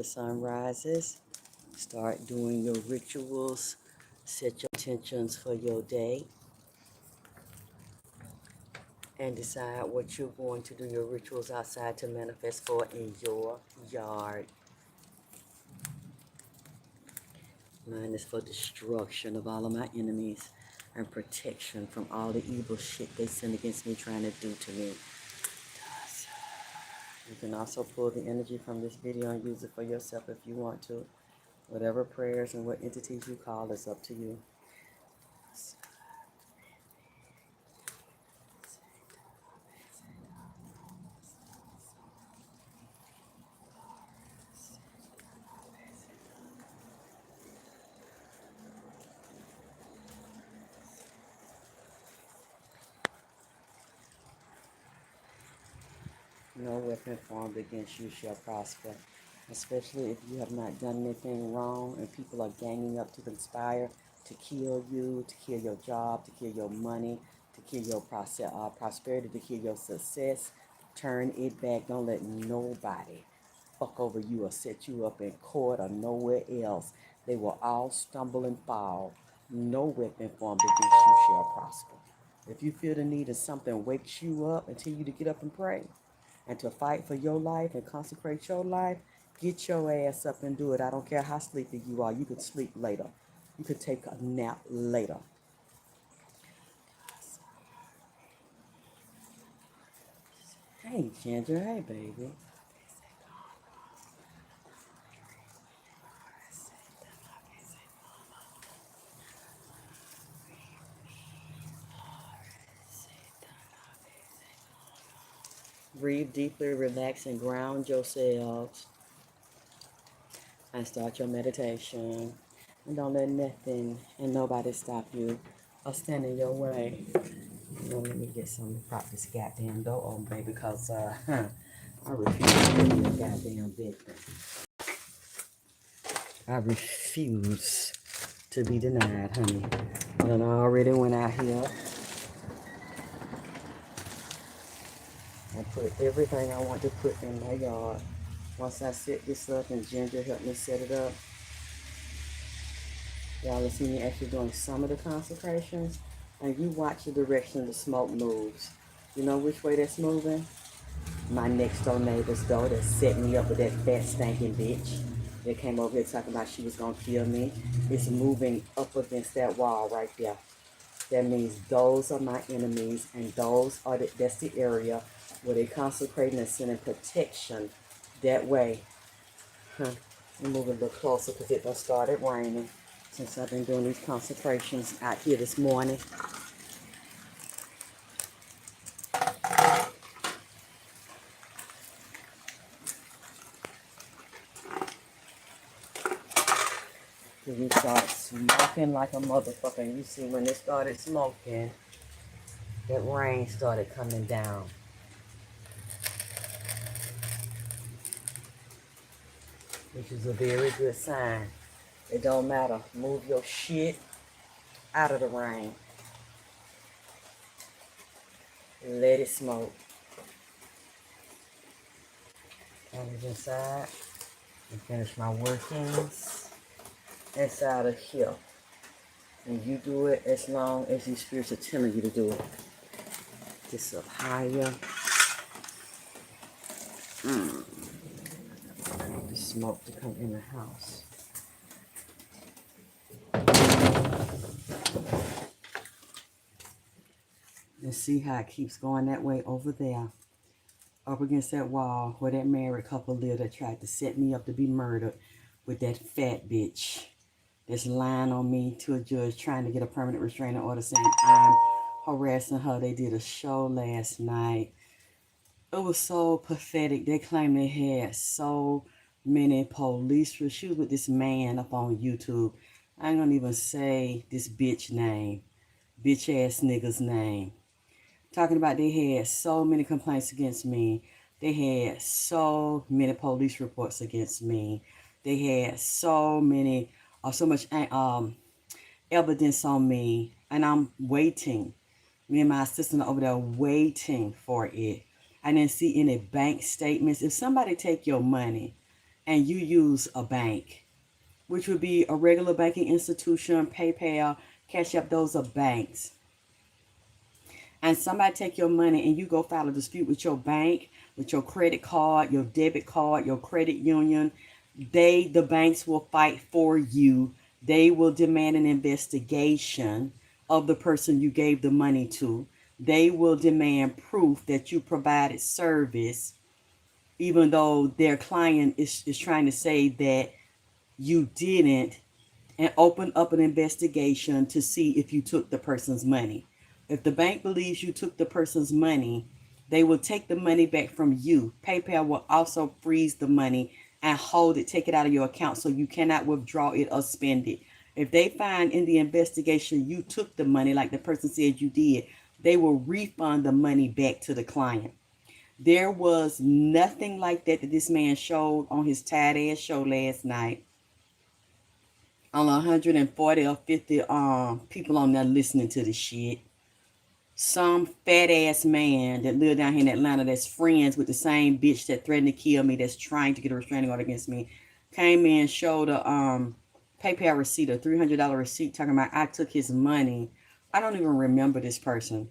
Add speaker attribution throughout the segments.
Speaker 1: The sun rises, start doing your rituals, set your intentions for your day, and decide what you're going to do your rituals outside to manifest for in your yard. Mine is for destruction of all of my enemies and protection from all the evil shit they send against me trying to do to me. You can also pull the energy from this video and use it for yourself if you want to. Whatever prayers and what entities you call is up to you. No weapon formed against you shall prosper, especially if you have not done anything wrong and people are ganging up to conspire to kill you, to kill your job, to kill your money, to kill your prosperity, to kill your success. Turn it back. Don't let nobody fuck over you or set you up in court or nowhere else. They will all stumble and fall. No weapon formed against you shall prosper. If you feel the need of something wakes you up and tell you to get up and pray, and to fight for your life and consecrate your life, get your ass up and do it. I don't care how sleepy you are. You can sleep later. You can take a nap later. Hey, Ginger. Hey, baby. Breathe deeply, relax, and ground yourselves. And start your meditation. And don't let nothing and nobody stop you or stand in your way. Let me get some prop this goddamn door open, baby, because I refuse to be a goddamn victim. I refuse to be denied, honey. And I already went out here and put everything I want to put in my yard. Once I set this up and Ginger helped me set it up, y'all will see me actually doing some of the consecrations, and you watch the direction the smoke moves. You know which way that's moving? My next door neighbor's door that set me up with that fat stinking bitch that came over here talking about she was gonna kill me. It's moving up against that wall right there. That means those are my enemies, and that's the area where they consecrating and sending protection that way. I'm moving a little closer because it done started raining since I've been doing these consecrations out here this morning. You start smoking like a motherfucker, and you see when it started smoking, that rain started coming down. Which is a very good sign. It don't matter. Move your shit out of the rain. Let it smoke. Come inside and finish my workings inside of here. And you do it as long as your spirits are telling you to do it. This up higher. I want the smoke to come in the house. And see how it keeps going that way over there. Up against that wall where that married couple lived that tried to set me up to be murdered with that fat bitch that's lying on me to a judge trying to get a permanent restraining order saying I'm harassing her. They did a show last night. It was so pathetic. They claimed they had so many police. She was with this man up on YouTube. I ain't gonna even say this bitch name. Bitch ass nigga's name. Talking about they had so many complaints against me. They had so many police reports against me. They had so much evidence on me. And I'm waiting. Me and my assistant are over there waiting for it. I didn't see any bank statements. If somebody take your money and you use a bank, which would be a regular banking institution, PayPal, Cash App, those are banks, and somebody take your money and you go file a dispute with your bank, with your credit card, your debit card, your credit union, the banks will fight for you. They will demand an investigation of the person you gave the money to. They will demand proof that you provided service, even though their client is trying to say that you didn't, and open up an investigation to see if you took the person's money. If the bank believes you took the person's money, they will take the money back from you. PayPal will also freeze the money and hold it, take it out of your account so you cannot withdraw it or spend it. If they find in the investigation you took the money, like the person said you did, they will refund the money back to the client. There was nothing like that this man showed on his tight ass show last night. On 140 or 50 people on there listening to the shit. Some fat ass man that lived down here in Atlanta that's friends with the same bitch that threatened to kill me, that's trying to get a restraining order against me, came in, showed a PayPal receipt, a $300 receipt, talking about I took his money. I don't even remember this person.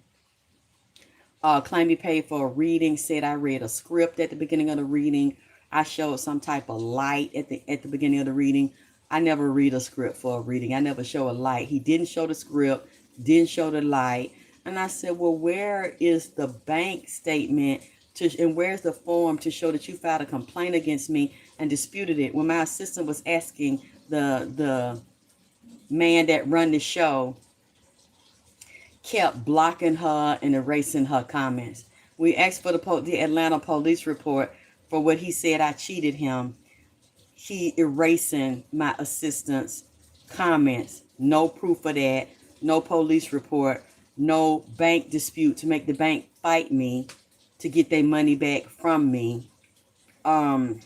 Speaker 1: Claimed he paid for a reading, said I read a script at the beginning of the reading. I showed some type of light at the beginning of the reading. I never read a script for a reading. I never show a light. He didn't show the script, didn't show the light. And I said, well, where is the bank statement and where's the form to show that you filed a complaint against me and disputed it? When my assistant was asking the man that run the show, kept blocking her and erasing her comments. We asked for the Atlanta police report for what he said I cheated him. He erasing my assistant's comments. No proof of that. No police report. No bank dispute to make the bank fight me to get their money back from me. No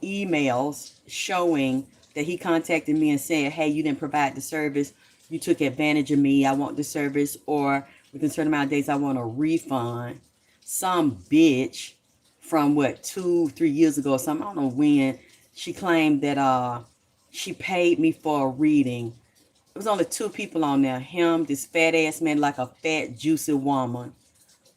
Speaker 1: emails showing that he contacted me and said, hey, you didn't provide the service. You took advantage of me. I want the service, or within a certain amount of days, I want a refund. Some bitch from 2-3 years ago or something, I don't know when, she claimed that she paid me for a reading. There was only 2 people on there. Him, this fat ass man, like a fat, juicy woman.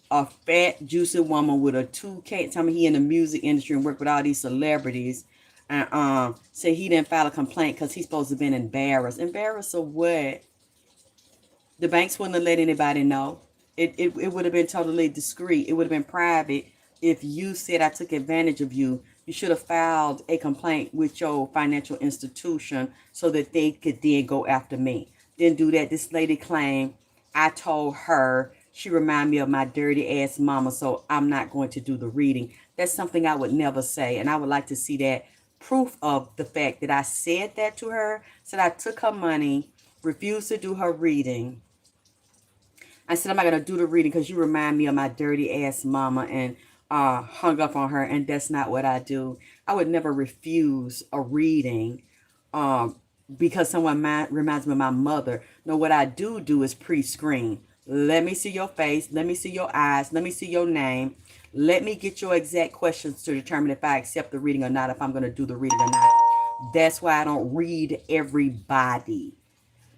Speaker 1: A fat, juicy woman with a 2K. Tell me he in the music industry and work with all these celebrities. And say he didn't file a complaint because he's supposed to have been embarrassed. Embarrassed of what? The banks wouldn't have let anybody know. It would have been totally discreet. It would have been private. If you said I took advantage of you, you should have filed a complaint with your financial institution so that they could then go after me. Didn't do that. This lady claimed I told her she reminded me of my dirty ass mama, so I'm not going to do the reading. That's something I would never say, and I would like to see that proof of the fact that I said that to her, said I took her money, refused to do her reading. I said, I'm not going to do the reading because you remind me of my dirty ass mama, and hung up on her, and that's not what I do. I would never refuse a reading because someone reminds me of my mother. No, what I do is pre-screen. Let me see your face. Let me see your eyes. Let me see your name. Let me get your exact questions to determine if I accept the reading or not, if I'm going to do the reading or not. That's why I don't read everybody.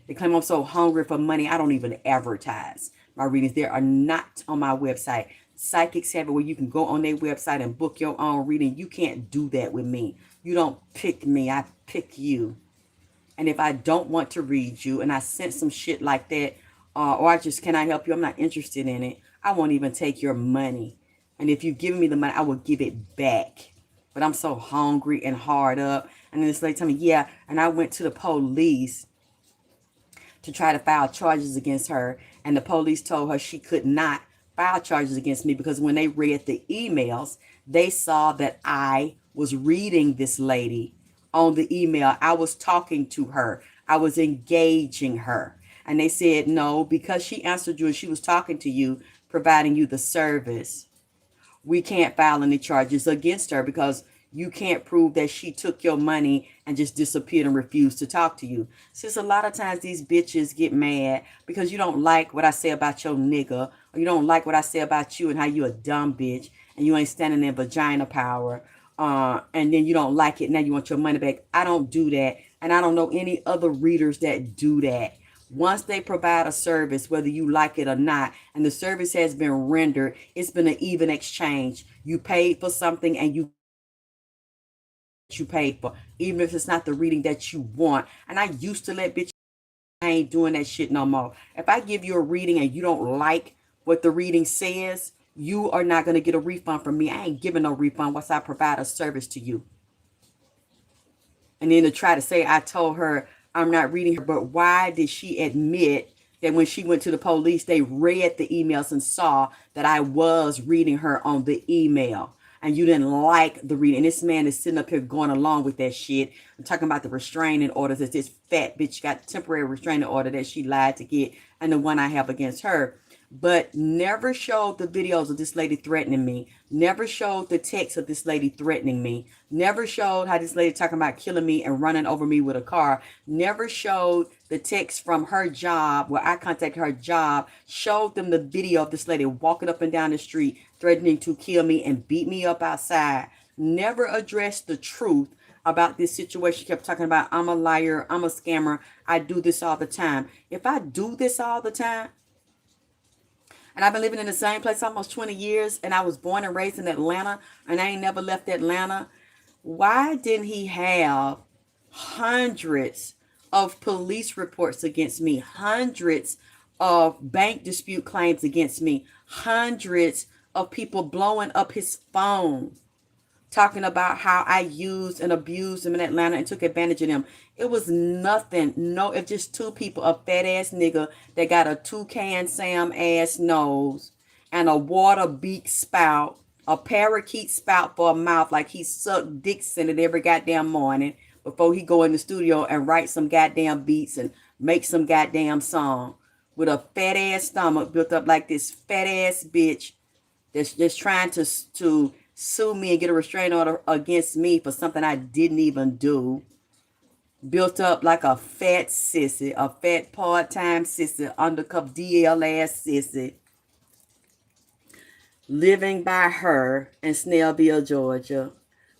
Speaker 1: They claim I'm so hungry for money, I don't even advertise my readings. They are not on my website. Psychics have it where you can go on their website and book your own reading. You can't do that with me. You don't pick me. I pick you. And if I don't want to read you and I sense some shit like that, or I just cannot help you, I'm not interested in it, I won't even take your money. And if you've given me the money, I will give it back. But I'm so hungry and hard up. And then this lady told me, yeah, and I went to the police to try to file charges against her. And the police told her she could not file charges against me because when they read the emails, they saw that I was reading this lady on the email. I was talking to her. I was engaging her. And they said, no, because she answered you and she was talking to you, providing you the service, we can't file any charges against her because you can't prove that she took your money and just disappeared and refused to talk to you. Since a lot of times these bitches get mad because you don't like what I say about your nigga, or you don't like what I say about you and how you a dumb bitch, and you ain't standing in vagina power, and then you don't like it, now you want your money back. I don't do that, and I don't know any other readers that do that. Once they provide a service, whether you like it or not, and the service has been rendered, it's been an even exchange. You paid for something and you paid for, even if it's not the reading that you want. And I used to let bitch, I ain't doing that shit no more. If I give you a reading and you don't like what the reading says, you are not going to get a refund from me. I ain't giving no refund once I provide a service to you. And then to try to say I told her I'm not reading her, but why did she admit that when she went to the police, they read the emails and saw that I was reading her on the email? And you didn't like the reading. And this man is sitting up here going along with that shit. I'm talking about the restraining orders that this fat bitch got, temporary restraining order that she lied to get, and the one I have against her. But never showed the videos of this lady threatening me. Never showed the text of this lady threatening me. Never showed how this lady talking about killing me and running over me with a car. Never showed the text from her job, where I contacted her job, showed them the video of this lady walking up and down the street, threatening to kill me and beat me up outside. Never addressed the truth about this situation. She kept talking about, I'm a liar, I'm a scammer, I do this all the time. If I do this all the time, and I've been living in the same place almost 20 years, and I was born and raised in Atlanta, and I ain't never left Atlanta, why didn't he have hundreds of police reports against me, hundreds of bank dispute claims against me, hundreds of people blowing up his phone, talking about how I used and abused him in Atlanta and took advantage of them? It was nothing. No, it's just two people, a fat ass nigga that got a toucan Sam ass nose and a water beak spout, a parakeet spout for a mouth, like he sucked dicks in it every goddamn morning before he go in the studio and write some goddamn beats and make some goddamn song, with a fat ass stomach built up like this fat ass bitch that's just trying to sue me and get a restraining order against me for something I didn't even do. Built up like a fat sissy, a fat part-time sissy, undercover DL ass sissy, living by her in Snellville, Georgia,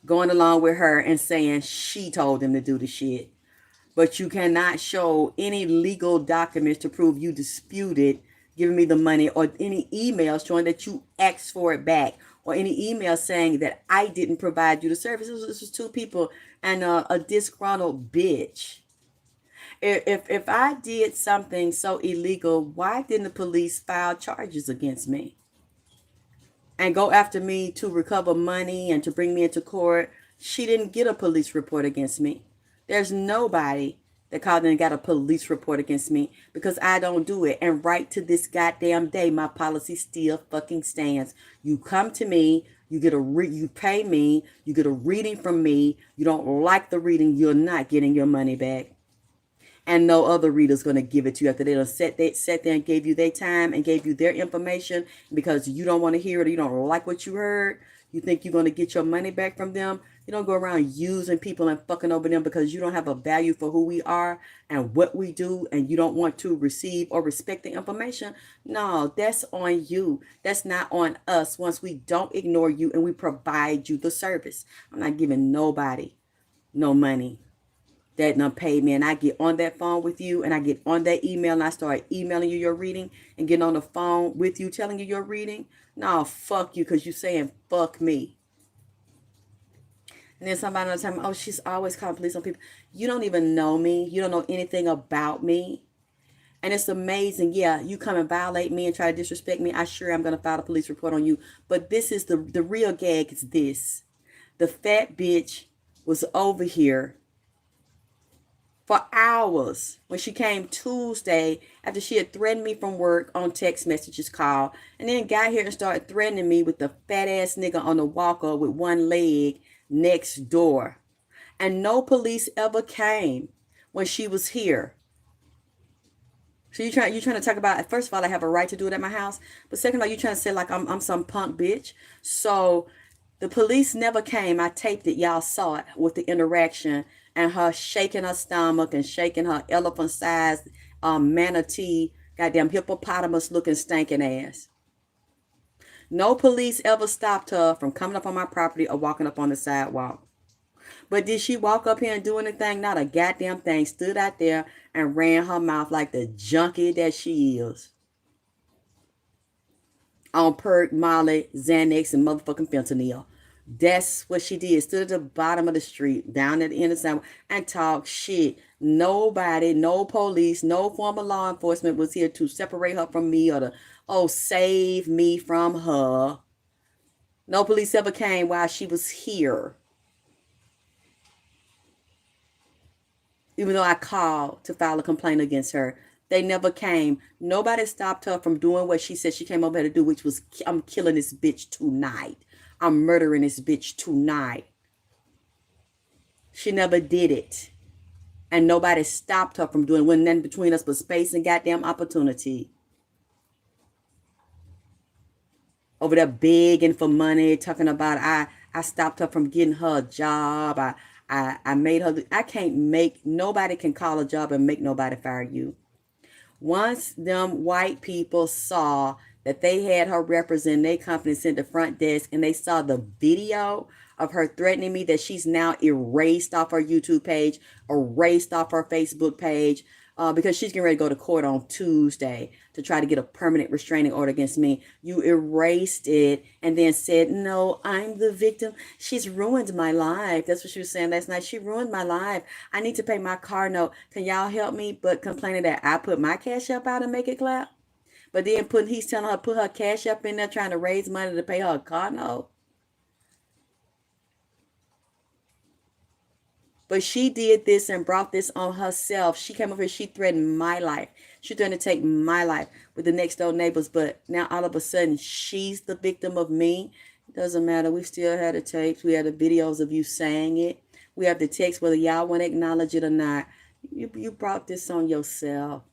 Speaker 1: going along with her and saying she told him to do the shit. But you cannot show any legal documents to prove you disputed giving me the money, or any emails showing that you asked for it back, or any email saying that I didn't provide you the service. This was two people and a disgruntled bitch. If I did something so illegal, why didn't the police file charges against me and go after me to recover money and to bring me into court? She didn't get a police report against me. There's nobody that called and got a police report against me, because I don't do it. And right to this goddamn day, my policy still fucking stands. You come to me, you get you pay me, you get a reading from me. You don't like the reading, you're not getting your money back. And no other reader's going to give it to you after they done sat there and gave you their time and gave you their information. Because you don't want to hear it, or you don't like what you heard, you think you're going to get your money back from them. You don't go around using people and fucking over them because you don't have a value for who we are and what we do, and you don't want to receive or respect the information. No, that's on you. That's not on us once we don't ignore you and we provide you the service. I'm not giving nobody no money that done paid me, and I get on that phone with you, and I get on that email, and I start emailing you your reading and getting on the phone with you telling you your reading. No, fuck you, because you saying fuck me. And then somebody else tell me, oh, she's always calling police on people. You don't even know me. You don't know anything about me. And it's amazing. Yeah, you come and violate me and try to disrespect me, I sure am going to file a police report on you. But this is the real gag is this. The fat bitch was over here for hours when she came Tuesday after she had threatened me from work on text messages call, and then got here and started threatening me with the fat ass nigga on the walker with one leg next door. And no police ever came when she was here. So you're trying to talk about, first of all, I have a right to do it at my house, but second of all, you're trying to say like I'm some punk bitch. So the police never came. I taped it. Y'all saw it with the interaction and her shaking her stomach and shaking her elephant-sized manatee, goddamn hippopotamus-looking stinking ass. No police ever stopped her from coming up on my property or walking up on the sidewalk. But did she walk up here and do anything? Not a goddamn thing. Stood out there and ran her mouth like the junkie that she is. On perk, Molly, Xanax, and motherfucking fentanyl. That's what she did. Stood at the bottom of the street, down at the end of the sidewalk, and talked shit. Nobody, no police, no form of law enforcement was here to separate her from me or to, save me from her. No police ever came while she was here. Even though I called to file a complaint against her, they never came. Nobody stopped her from doing what she said she came over here to do, which was, I'm killing this bitch tonight. I'm murdering this bitch tonight. She never did it. And nobody stopped her from doing it. When then between us was space and goddamn opportunity. Over there begging for money, talking about I stopped her from getting her a job. I made her, I can't make, nobody can call a job and make nobody fire you. Once them white people saw that they had her represent their company sent the front desk and they saw the video of her threatening me that she's now erased off her YouTube page, erased off her Facebook page, because she's getting ready to go to court on Tuesday to try to get a permanent restraining order against me. You erased it and then said, no, I'm the victim. She's ruined my life. That's what she was saying last night. She ruined my life. I need to pay my car note. Can y'all help me? But complaining that I put my cash up out and make it clap. But then he's telling her to put her cash up in there trying to raise money to pay her a car note. But she did this and brought this on herself. She came over here, she threatened my life. She threatened to take my life with the next door neighbors. But now all of a sudden, she's the victim of me. It doesn't matter. We still had the tapes. We had the videos of you saying it. We have the text, whether y'all want to acknowledge it or not. You brought this on yourself.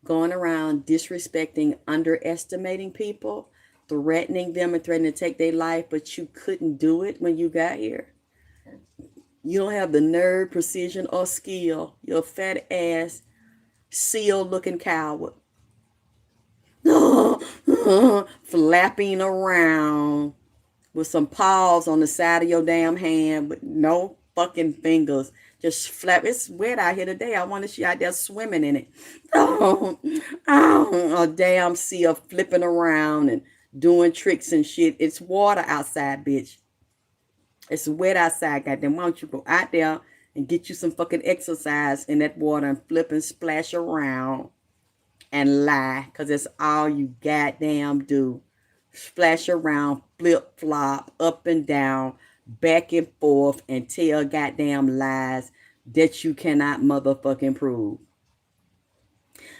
Speaker 1: Going around disrespecting, underestimating people, threatening them and threatening to take their life, but you couldn't do it when you got here. You don't have the nerve, precision, or skill. You're a fat ass, seal-looking coward. Flapping around with some paws on the side of your damn hand, but no fucking fingers. Just flap. It's wet out here today. I want to see you out there swimming in it. A damn seal flipping around and doing tricks and shit. It's water outside, bitch. It's wet outside, goddamn. Why don't you go out there and get you some fucking exercise in that water and flip and splash around and lie, because that's all you goddamn do. Splash around, flip, flop, up and down, back and forth, and tell goddamn lies that you cannot motherfucking prove.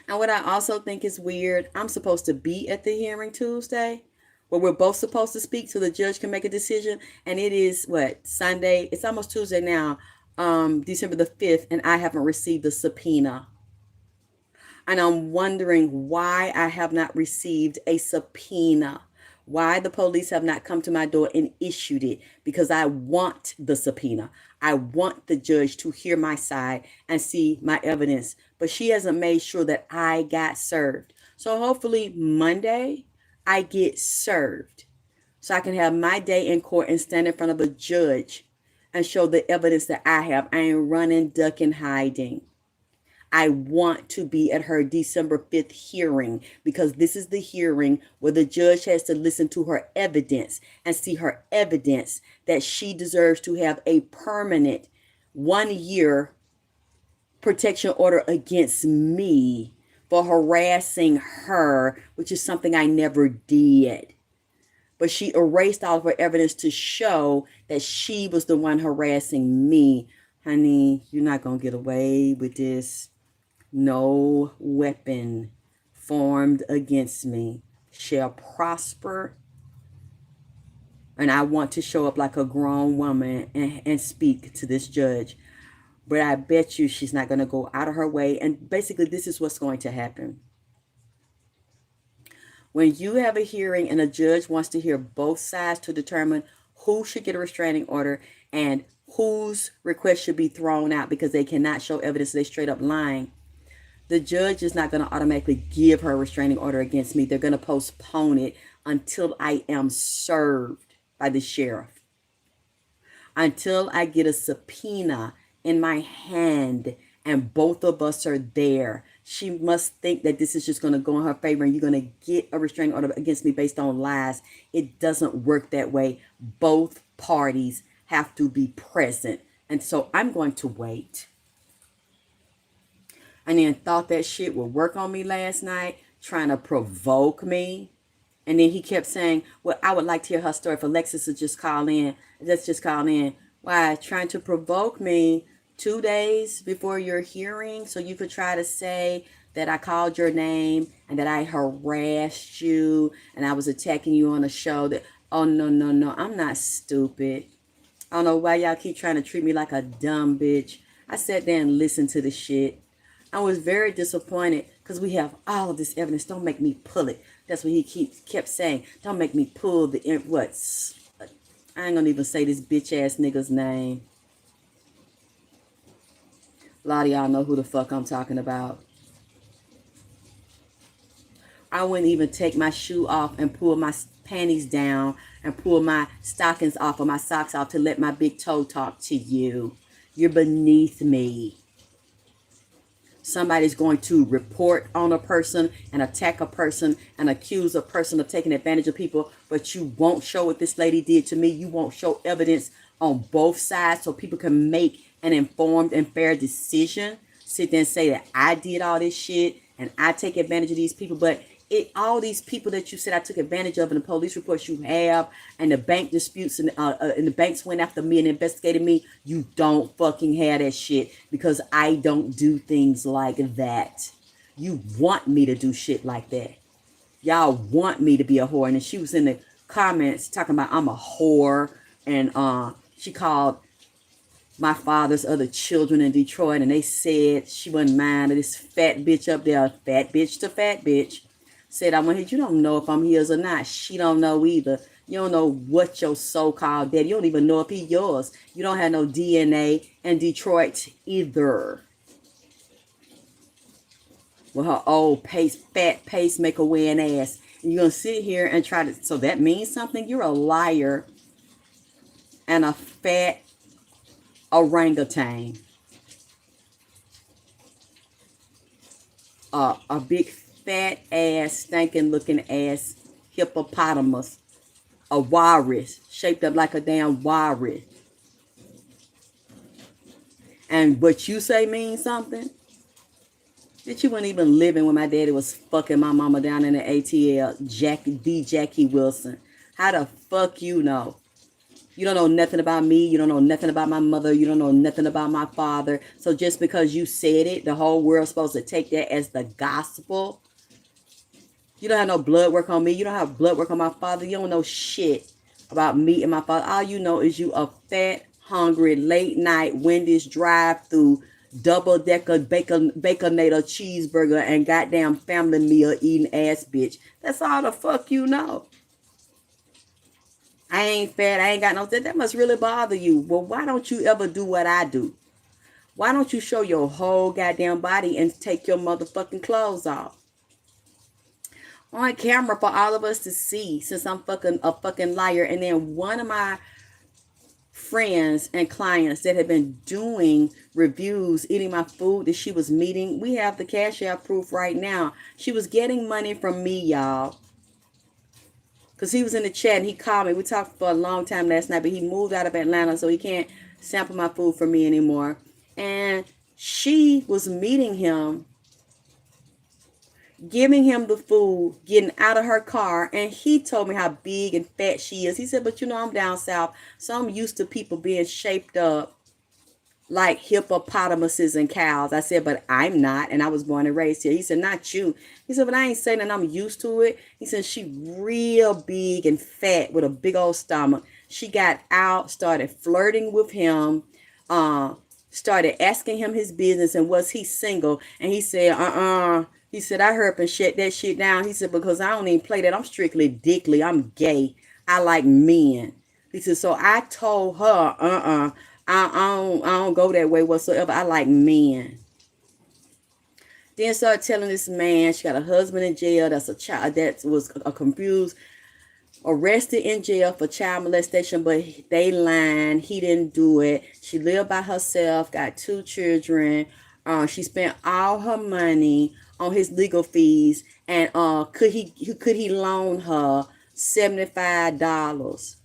Speaker 1: And what I also think is weird, I'm supposed to be at the hearing Tuesday, where we're both supposed to speak so the judge can make a decision. And it is, Sunday? It's almost Tuesday now, December the 5th, and I haven't received the subpoena. And I'm wondering why I have not received a subpoena. Why the police have not come to my door and issued it. Because I want the subpoena. I want the judge to hear my side and see my evidence. But she hasn't made sure that I got served. So hopefully Monday, I get served so I can have my day in court and stand in front of a judge and show the evidence that I have. I ain't running, ducking, hiding. I want to be at her December 5th hearing, because this is the hearing where the judge has to listen to her evidence and see her evidence that she deserves to have a permanent 1-year protection order against me for harassing her, which is something I never did. But she erased all of her evidence to show that she was the one harassing me. Honey, you're not going to get away with this. No weapon formed against me shall prosper. And I want to show up like a grown woman and speak to this judge. But I bet you she's not going to go out of her way. And basically, this is what's going to happen. When you have a hearing and a judge wants to hear both sides to determine who should get a restraining order and whose request should be thrown out because they cannot show evidence they straight up lying, the judge is not going to automatically give her a restraining order against me. They're going to postpone it until I am served by the sheriff, until I get a subpoena in my hand and both of us are there. She must think that this is just going to go in her favor and you're going to get a restraining order against me based on lies. It doesn't work that way. Both parties have to be present. And so I'm going to wait. And then thought that shit would work on me last night, trying to provoke me. And then he kept saying, well, I would like to hear her story. If Alexyss would just call in. Let's just call in. Why? Trying to provoke me 2 days before your hearing so you could try to say that I called your name and that I harassed you and I was attacking you on a show. That, oh, no. I'm not stupid. I don't know why y'all keep trying to treat me like a dumb bitch. I sat there and listened to the shit. I was very disappointed because we have all of this evidence. Don't make me pull it. That's what he kept saying. Don't make me pull the, what? I ain't gonna even say this bitch ass nigga's name. A lot of y'all know who the fuck I'm talking about. I wouldn't even take my shoe off and pull my panties down and pull my stockings off or my socks off to let my big toe talk to you. You're beneath me. Somebody's going to report on a person and attack a person and accuse a person of taking advantage of people, but you won't show what this lady did to me. You won't show evidence on both sides so people can make an informed and fair decision. Sit there and say that I did all this shit and I take advantage of these people, but all these people that you said I took advantage of in the police reports you have and the bank disputes and the banks went after me and investigated me, you don't fucking have that shit because I don't do things like that. You want me to do shit like that. Y'all want me to be a whore. And she was in the comments talking about I'm a whore and she called my father's other children in Detroit and they said she wasn't mine. This fat bitch up there, fat bitch to fat bitch, said, I want to hit. You don't know if I'm his or not. She don't know either. You don't know what your so-called daddy. You don't even know if he yours. You don't have no DNA in Detroit either. With her old fat pacemaker wearing ass. And you're going to sit here and try to... So that means something? You're a liar and a fat orangutan. A big fat ass, stinking looking ass hippopotamus. A walrus, shaped up like a damn walrus. And what you say means something? That you weren't even living when my daddy was fucking my mama down in the ATL, Jackie Wilson. How the fuck you know? You don't know nothing about me. You don't know nothing about my mother. You don't know nothing about my father. So just because you said it, the whole world's supposed to take that as the gospel. You don't have no blood work on me. You don't have blood work on my father. You don't know shit about me and my father. All you know is you a fat, hungry, late night, Wendy's drive-through, double-decker baconator cheeseburger and goddamn family meal eating ass bitch. That's all the fuck you know. I ain't fat. I ain't got no... That must really bother you. Well, why don't you ever do what I do? Why don't you show your whole goddamn body and take your motherfucking clothes off? On camera for all of us to see, since I'm a fucking liar. And then one of my friends and clients that have been doing reviews, eating my food that she was meeting, we have the cash app proof right now. She was getting money from me, y'all. Because he was in the chat and he called me. We talked for a long time last night, but he moved out of Atlanta, so he can't sample my food for me anymore. And she was meeting him, giving him the food, getting out of her car, and he told me how big and fat she is. He said, but you know, I'm down south, so I'm used to people being shaped up like hippopotamuses and cows. I said, but I'm not, and I was born and raised here. He said, not you. He said, but I ain't saying that I'm used to it. He said, she real big and fat with a big old stomach. She got out, started flirting with him, started asking him his business and was he single, and he said, He said, I heard and shut that shit down. He said, because I don't even play that. I'm strictly dickly. I'm gay. I like men. He said, so I told her, I don't go that way whatsoever. I like men. Then started telling this man she got a husband in jail. That's a child that was confused. arrested in jail for child molestation, but they lying. He didn't do it. She lived by herself, got 2 children. She spent all her money on his legal fees, and could he loan her $75?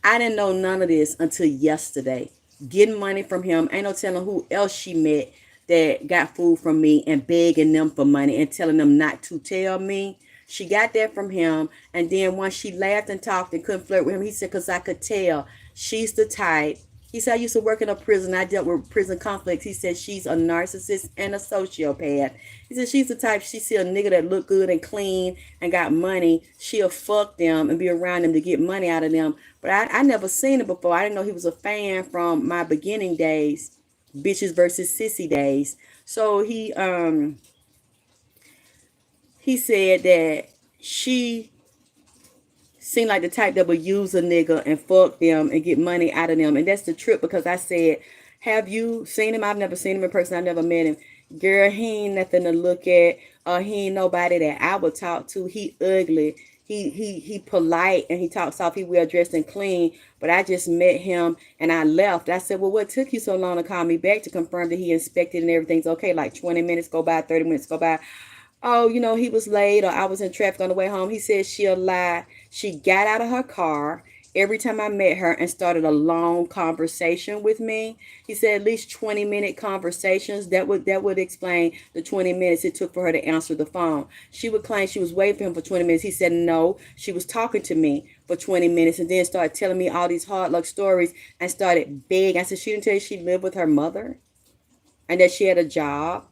Speaker 1: I didn't know none of this until yesterday. Getting money from him. Ain't no telling who else she met that got food from me and begging them for money and telling them not to tell me. She got that from him. And then once she laughed and talked and couldn't flirt with him, he said, because I could tell she's the type. He said, I used to work in a prison. I dealt with prison conflicts. He said, she's a narcissist and a sociopath. He said, she's the type, she see a nigga that look good and clean and got money. She'll fuck them and be around them to get money out of them. But I never seen it before. I didn't know he was a fan from my beginning days, bitches versus sissy days. So he said that she seemed like the type that would use a nigga and fuck them and get money out of them. And that's the trip, because I said, have you seen him? I've never seen him in person. I've never met him. Girl, he ain't nothing to look at. He ain't nobody that I would talk to. He ugly. He polite and he talks soft. He well dressed and clean. But I just met him and I left. I said, well, what took you so long to call me back to confirm that he inspected and everything's okay? Like 20 minutes go by, 30 minutes go by. Oh, he was late or I was in traffic on the way home. He said she'll lie. She got out of her car every time I met her and started a long conversation with me. He said at least 20-minute conversations. That would explain the 20 minutes it took for her to answer the phone. She would claim she was waiting for him for 20 minutes. He said no, she was talking to me for 20 minutes and then started telling me all these hard luck stories and started begging. I said, she didn't tell you she lived with her mother and that she had a job?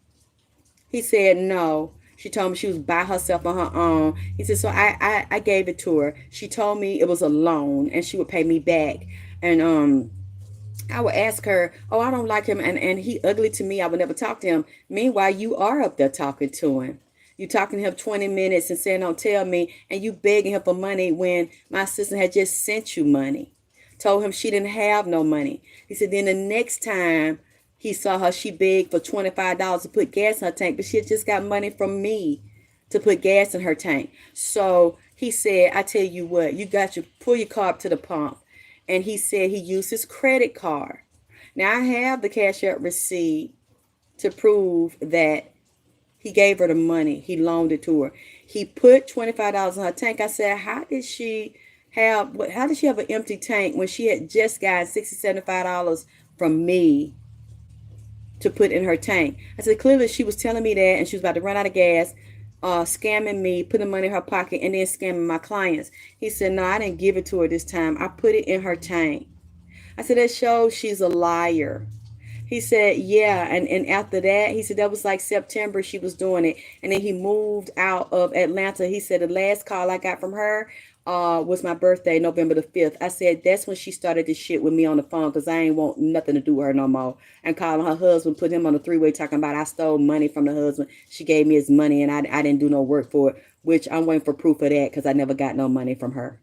Speaker 1: He said no. She told me she was by herself on her own. He said, so I gave it to her. She told me it was a loan and she would pay me back. And I would ask her, oh, I don't like him and he ugly to me. I would never talk to him. Meanwhile, you are up there talking to him. You talking to him 20 minutes and saying, don't tell me. And you begging him for money when my sister had just sent you money. Told him she didn't have no money. He said, then the next time he saw her, she begged for $25 to put gas in her tank, but she had just got money from me to put gas in her tank. So he said, I tell you what, pull your car up to the pump. And he said he used his credit card. Now I have the cash out receipt to prove that he gave her the money. He loaned it to her. He put $25 in her tank. I said, how did she have an empty tank when she had just got $60, $75 from me to put in her tank? I said, clearly she was telling me that and she was about to run out of gas, scamming me, putting money in her pocket, and then scamming my clients. He said, no, I didn't give it to her this time. I put it in her tank. I said, that shows she's a liar. He said, yeah. And after that, he said that was like September she was doing it. And then he moved out of Atlanta. He said the last call I got from her was my birthday, November the 5th. I said, that's when she started this shit with me on the phone because I ain't want nothing to do with her no more. And calling her husband, put him on a 3-way talking about I stole money from the husband. She gave me his money and I didn't do no work for it, which I'm waiting for proof of that because I never got no money from her.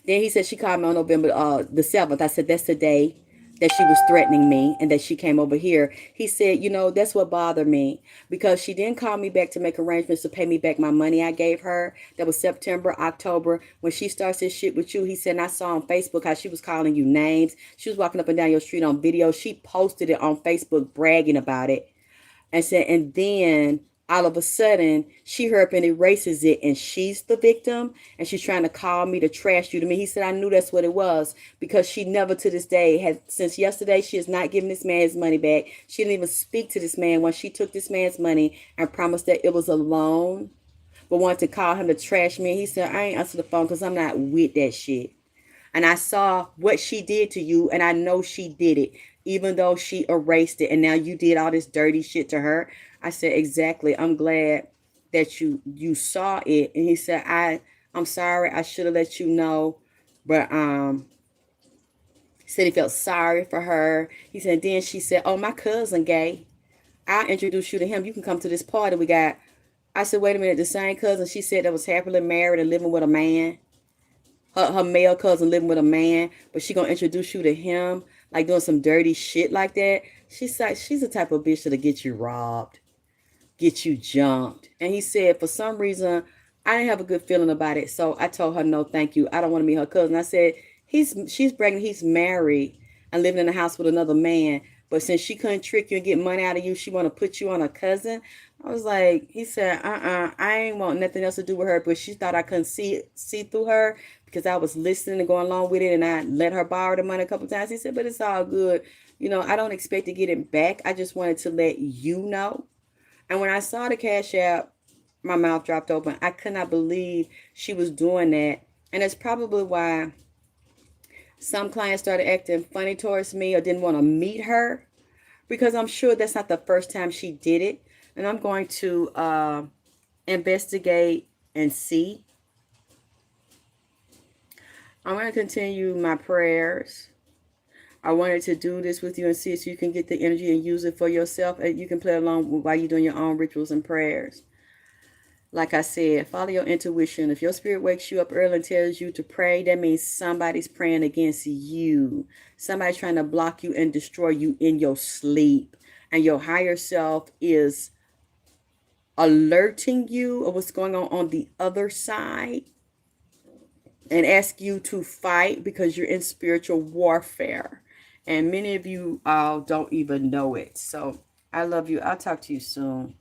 Speaker 1: Then he said she called me on November the 7th. I said, that's the day that she was threatening me and that she came over here. He said, that's what bothered me because she didn't call me back to make arrangements to pay me back my money I gave her. That was September, October. When she starts this shit with you, he said, and I saw on Facebook how she was calling you names. She was walking up and down your street on video. She posted it on Facebook bragging about it and said, and then all of a sudden, she hurry up and erases it, and she's the victim, and she's trying to call me to trash you to me. He said, I knew that's what it was, because she never to this day, since yesterday, she has not given this man his money back. She didn't even speak to this man when she took this man's money and promised that it was a loan, but wanted to call him to trash me. He said, I ain't answer the phone because I'm not with that shit. And I saw what she did to you, and I know she did it, even though she erased it, and now you did all this dirty shit to her. I said, exactly. I'm glad that you saw it. And he said, I'm sorry. I should have let you know. But he said he felt sorry for her. He said, then she said, oh, my cousin gay. I'll introduce you to him. You can come to this party we got. I said, wait a minute. The same cousin she said that was happily married and living with a man. Her male cousin living with a man. But she going to introduce you to him. Like doing some dirty shit like that. She's like, she's the type of bitch that'll get you robbed. Get you jumped. And he said, for some reason, I didn't have a good feeling about it. So I told her, no, thank you. I don't want to meet her cousin. I said, she's pregnant. He's married and living in the house with another man. But since she couldn't trick you and get money out of you, she want to put you on a cousin. I was like, he said, I ain't want nothing else to do with her. But she thought I couldn't see through her because I was listening and going along with it. And I let her borrow the money a couple times. He said, but it's all good. You know, I don't expect to get it back. I just wanted to let you know. And when I saw the Cash App, my mouth dropped open. I could not believe she was doing that. And that's probably why some clients started acting funny towards me or didn't want to meet her, because I'm sure that's not the first time she did it. And I'm going to investigate and see. I'm going to continue my prayers. I wanted to do this with you and see so you can get the energy and use it for yourself. And you can play along while you're doing your own rituals and prayers. Like I said, follow your intuition. If your spirit wakes you up early and tells you to pray, that means somebody's praying against you. Somebody's trying to block you and destroy you in your sleep. And your higher self is alerting you of what's going on the other side and ask you to fight because you're in spiritual warfare. And many of you all don't even know it. So I love you. I'll talk to you soon.